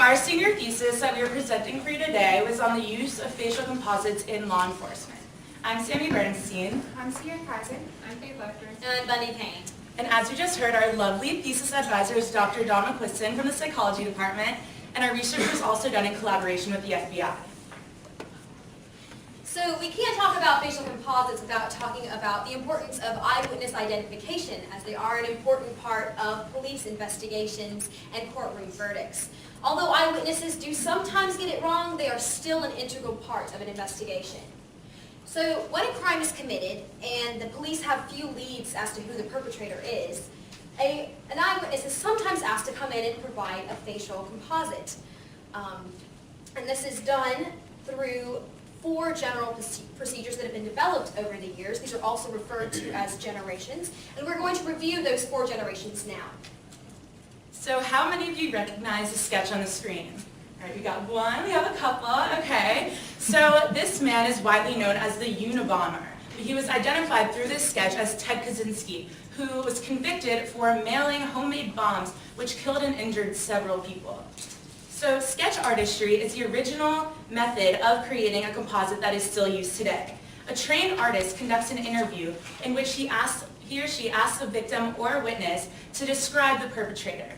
our senior thesis that we are presenting for you today was on the use of facial composites in law enforcement. I'm Sammy Bernstein. I'm Sierra Kaiser. I'm Faith Lecter. And I'm Bunny Payne. And as we just heard, our lovely thesis advisor is Dr. Dawn McQuiston from the psychology department, and our research was also done in collaboration with the FBI. So we can't talk about facial composites without talking about the importance of eyewitness identification, as they are an important part of police investigations and courtroom verdicts. Although eyewitnesses do sometimes get it wrong, they are still an integral part of an investigation. So when a crime is committed and the police have few leads as to who the perpetrator is, an eyewitness is sometimes asked to come in and provide a facial composite. And this is done through 4 general procedures that have been developed over the years. These are also referred to as generations, and we're going to review those 4 generations now. So how many of you recognize the sketch on the screen? All right, we got one, we have a couple, okay. So this man is widely known as the Unabomber. He was identified through this sketch as Ted Kaczynski, who was convicted for mailing homemade bombs which killed and injured several people. So sketch artistry is the original method of creating a composite that is still used today. A trained artist conducts an interview in which he or she asks the victim or witness to describe the perpetrator.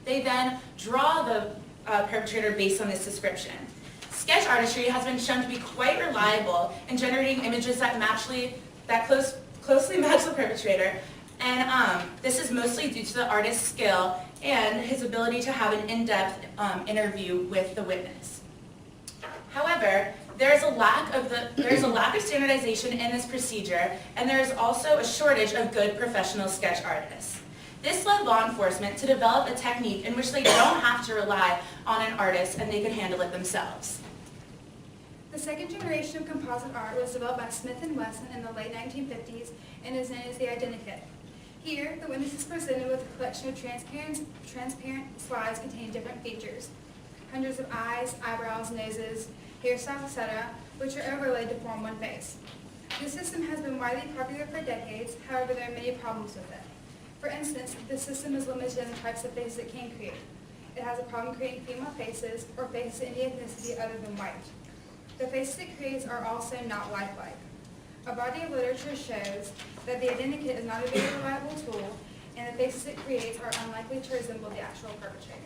They then draw the perpetrator based on this description. Sketch artistry has been shown to be quite reliable in generating images that closely match the perpetrator, and this is mostly due to the artist's skill and his ability to have an in-depth interview with the witness. However, there is a lack of standardization in this procedure, and there is also a shortage of good professional sketch artists. This led law enforcement to develop a technique in which they don't have to rely on an artist and they can handle it themselves. The second generation of composite art was developed by Smith & Wesson in the late 1950s and is known as the identikit. Here, the witness is presented with a collection of transparent slides containing different features, hundreds of eyes, eyebrows, noses, hairstyles, etc., which are overlaid to form one face. This system has been widely popular for decades, however there are many problems with it. For instance, this system is limited in the types of faces it can create. It has a problem creating female faces or faces of any ethnicity other than white. The faces it creates are also not lifelike. A body of literature shows that the identikit is not a very reliable tool, and the faces it creates are unlikely to resemble the actual perpetrator.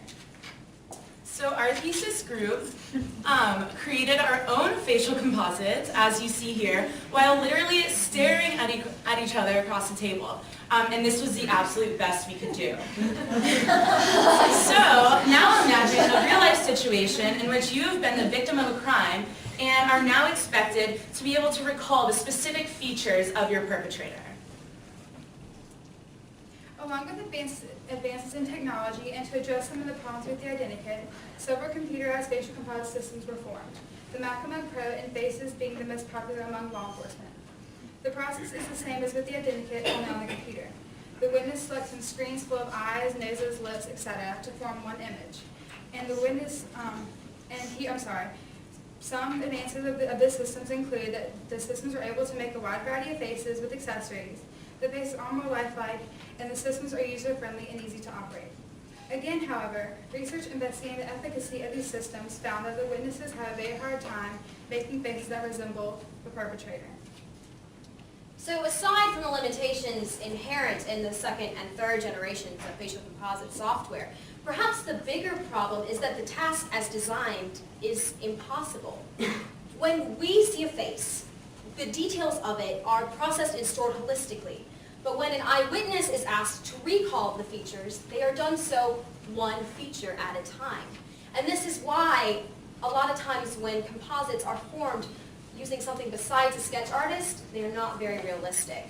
So our thesis group created our own facial composites, as you see here, while literally staring at each other across the table. And this was the absolute best we could do. So now imagine a real-life situation in which you have been the victim of a crime and are now expected to be able to recall the specific features of your perpetrator. Along with advances in technology and to address some of the problems with the identikit, several computerized facial composite systems were formed, the Macamug Pro and Faces being the most popular among law enforcement. The process is the same as with the identikit, only on the computer. The witness selects some screens full of eyes, noses, lips, etc. to form one image. And the witness, some advances of the systems include that the systems are able to make a wide variety of faces with accessories. The faces are more lifelike, and the systems are user-friendly and easy to operate. Again, however, research investigating the efficacy of these systems found that the witnesses have a very hard time making faces that resemble the perpetrator. So aside from the limitations inherent in the second and third generations of facial composite software, perhaps the bigger problem is that the task as designed is impossible. When we see a face, the details of it are processed and stored holistically. But when an eyewitness is asked to recall the features, they are done so one feature at a time. And this is why a lot of times when composites are formed using something besides a sketch artist, they are not very realistic.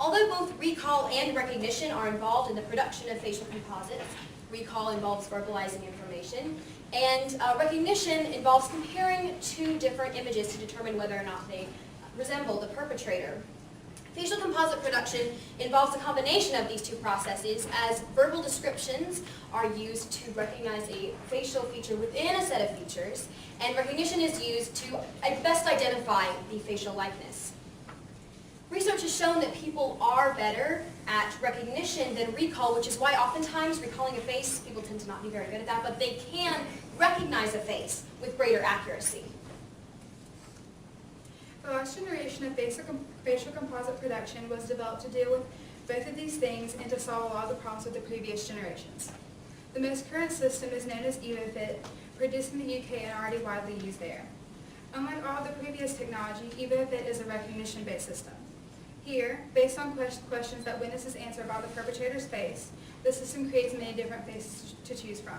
Although both recall and recognition are involved in the production of facial composites, recall involves verbalizing information, and recognition involves comparing 2 different images to determine whether or not they resemble the perpetrator. Facial composite production involves a combination of these 2 processes, as verbal descriptions are used to recognize a facial feature within a set of features, and recognition is used to best identify the facial likeness. Research has shown that people are better at recognition than recall, which is why oftentimes recalling a face, people tend to not be very good at that, but they can recognize a face with greater accuracy. The last generation of facial composite production was developed to deal with both of these things and to solve a lot of the problems with the previous generations. The most current system is known as EvoFit, produced in the UK and already widely used there. Unlike all the previous technology, EvoFit is a recognition-based system. Here, based on questions that witnesses answer about the perpetrator's face, the system creates many different faces to choose from.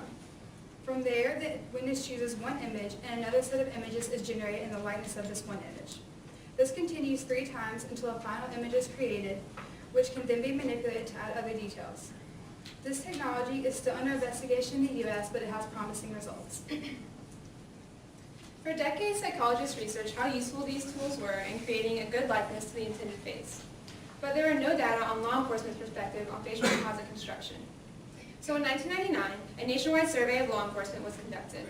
From there, the witness chooses one image and another set of images is generated in the likeness of this one image. This continues 3 times until a final image is created, which can then be manipulated to add other details. This technology is still under investigation in the US, but it has promising results. For decades, psychologists researched how useful these tools were in creating a good likeness to the intended face. But there are no data on law enforcement's perspective on facial composite construction. So in 1999, a nationwide survey of law enforcement was conducted.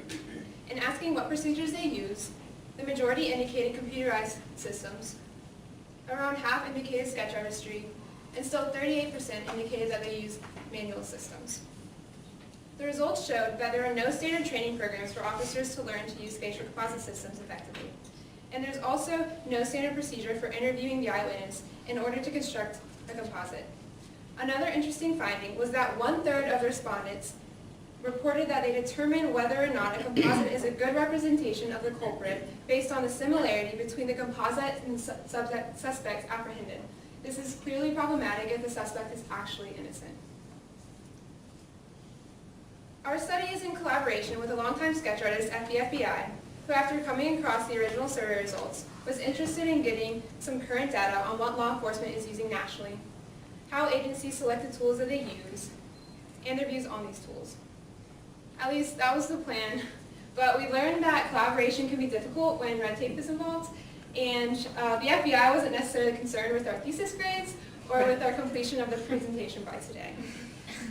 In asking what procedures they use, the majority indicated computerized systems, around half indicated sketch artistry, and still 38% indicated that they use manual systems. The results showed that there are no standard training programs for officers to learn to use facial composite systems effectively. And there's also no standard procedure for interviewing the eyewitness in order to construct a composite. Another interesting finding was that 1/3 of the respondents reported that they determined whether or not a composite is a good representation of the culprit based on the similarity between the composite and the suspects apprehended. This is clearly problematic if the suspect is actually innocent. Our study is in collaboration with a longtime sketch artist at the FBI, who after coming across the original survey results, was interested in getting some current data on what law enforcement is using nationally, how agencies select the tools that they use, and their views on these tools. At least that was the plan, but we learned that collaboration can be difficult when red tape is involved, and the FBI wasn't necessarily concerned with our thesis grades or with our completion of the presentation by today.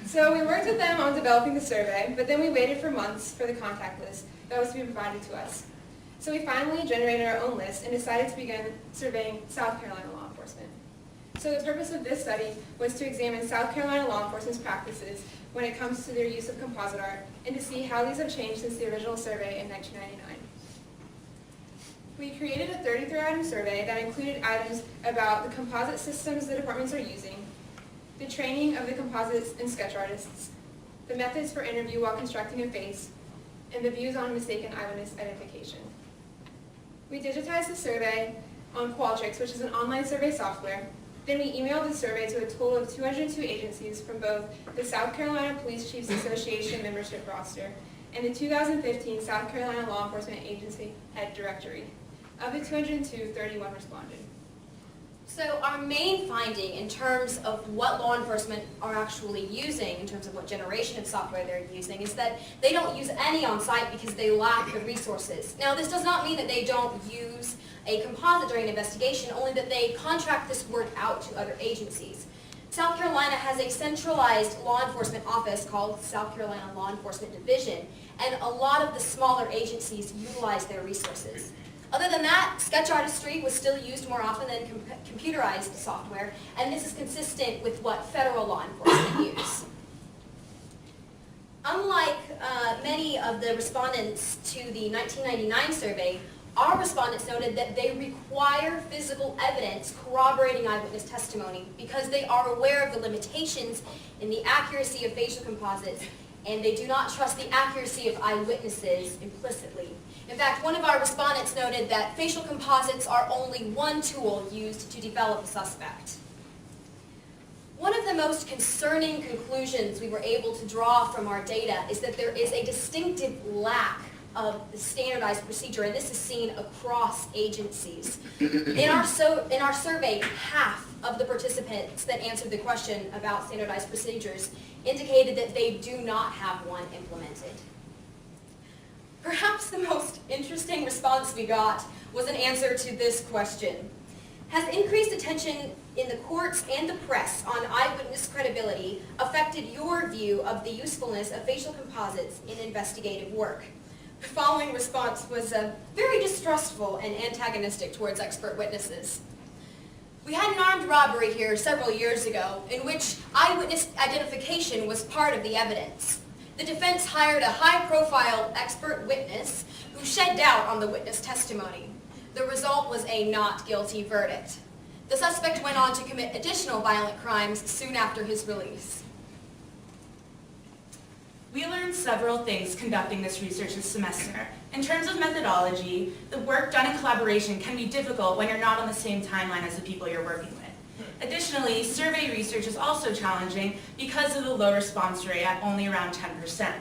So we worked with them on developing the survey, but then we waited for months for the contact list that was to be provided to us. So we finally generated our own list and decided to begin surveying South Carolina law enforcement. So the purpose of this study was to examine South Carolina law enforcement's practices when it comes to their use of composite art and to see how these have changed since the original survey in 1999. We created a 33-item survey that included items about the composite systems the departments are using, the training of the composites and sketch artists, the methods for interview while constructing a face, and the views on mistaken eyewitness identification. We digitized the survey on Qualtrics, which is an online survey software. Then we emailed the survey to a total of 202 agencies from both the South Carolina Police Chiefs Association membership roster and the 2015 South Carolina Law Enforcement Agency Head Directory. Of the 202, 31 responded. So our main finding in terms of what law enforcement are actually using, in terms of what generation of software they're using, is that they don't use any on site because they lack the resources. Now this does not mean that they don't use a composite during an investigation, only that they contract this work out to other agencies. South Carolina has a centralized law enforcement office called South Carolina Law Enforcement Division, and a lot of the smaller agencies utilize their resources. Other than that, sketch artistry was still used more often than computerized software, and this is consistent with what federal law enforcement use. Unlike many of the respondents to the 1999 survey, our respondents noted that they require physical evidence corroborating eyewitness testimony because they are aware of the limitations in the accuracy of facial composites, and they do not trust the accuracy of eyewitnesses implicitly. In fact, one of our respondents noted that facial composites are only one tool used to develop a suspect. One of the most concerning conclusions we were able to draw from our data is that there is a distinctive lack of the standardized procedure, and this is seen across agencies. In our survey, half of the participants that answered the question about standardized procedures indicated that they do not have one implemented. Perhaps the most interesting response we got was an answer to this question. Has increased attention in the courts and the press on eyewitness credibility affected your view of the usefulness of facial composites in investigative work? The following response was very distrustful and antagonistic towards expert witnesses. We had an armed robbery here several years ago in which eyewitness identification was part of the evidence. The defense hired a high-profile expert witness who shed doubt on the witness testimony. The result was a not guilty verdict. The suspect went on to commit additional violent crimes soon after his release. We learned several things conducting this research this semester. In terms of methodology, the work done in collaboration can be difficult when you're not on the same timeline as the people you're working with. Additionally, survey research is also challenging because of the low response rate at only around 10%.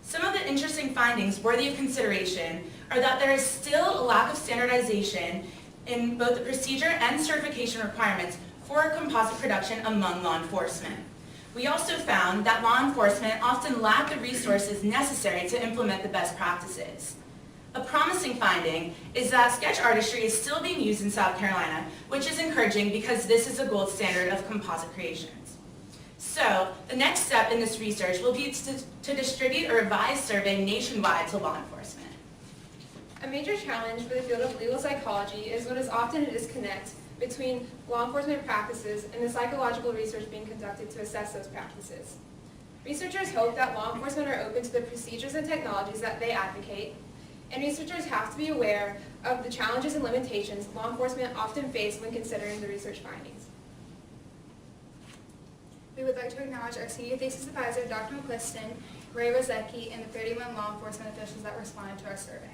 Some of the interesting findings worthy of consideration are that there is still a lack of standardization in both the procedure and certification requirements for composite production among law enforcement. We also found that law enforcement often lack the resources necessary to implement the best practices. A promising finding is that sketch artistry is still being used in South Carolina, which is encouraging because this is a gold standard of composite creations. So, the next step in this research will be to distribute a revised survey nationwide to law enforcement. A major challenge for the field of legal psychology is what is often a disconnect between law enforcement practices and the psychological research being conducted to assess those practices. Researchers hope that law enforcement are open to the procedures and technologies that they advocate, and researchers have to be aware of the challenges and limitations law enforcement often face when considering the research findings. We would like to acknowledge our senior thesis advisor, Dr. McCliston, Ray Rozecki, and the 31 law enforcement officials that responded to our survey.